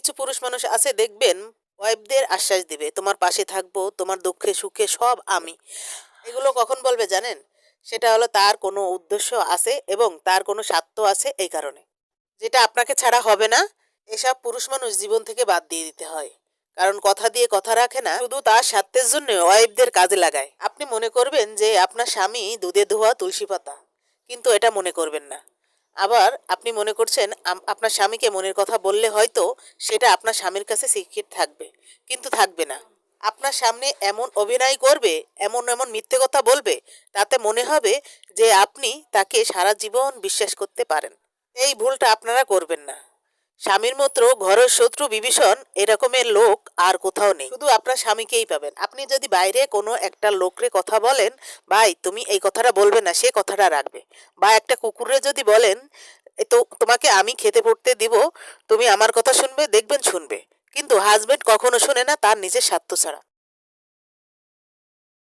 কিছু পুরুষ মানুষ আছে দেখবেন, ওয়াইফদের আশ্বাস দিবে, তোমার পাশে থাকবো, তোমার দুঃখে সুখে সব আমি। এগুলো কখন বলবে জানেন? সেটা হলো তার কোনো উদ্দেশ্য আছে এবং তার কোনো স্বার্থ আছে এই কারণে। যেটা আপনাকে ছাড়া হবে না, এসব পুরুষ মানুষ জীবন থেকে বাদ দিয়ে দিতে হয়। কারণ কথা দিয়ে কথা রাখে না, শুধু তার স্বার্থের জন্য ওয়াইফদের কাজে লাগায়। আপনি মনে করবেন যে আপনার স্বামী দুধে ধোয়া তুলসী পাতা, কিন্তু এটা মনে করবেন না। আবার আপনি মনে করছেন আপনার স্বামীকে মনের কথা বললে হয়তো সেটা আপনার স্বামীর কাছে সিক্রেট থাকবে, কিন্তু থাকবে না। আপনার সামনে এমন অভিনয় করবে, এমন এমন মিথ্যে কথা বলবে, তাতে মনে হবে যে আপনি তাকে সারা জীবন বিশ্বাস করতে পারেন। এই ভুলটা আপনারা করবেন না। স্বামীর মতো ঘরের শত্রু বিভীষণ এরকমের লোক আর কোথাও নেই, শুধু আপনার স্বামীকেই পাবেন। আপনি যদি বাইরে কোনো একটা লোকরে কথা বলেন, ভাই তুমি এই কথাটা বলবে না, সে কথাটা রাখবে। বা একটা কুকুরে যদি বলেন, তো তোমাকে আমি খেতে পড়তে দিব, তুমি আমার কথা শুনবে, দেখবেন শুনবে। কিন্তু হাজবেন্ড কখনো শোনে না তার নিজের স্বার্থ ছাড়া।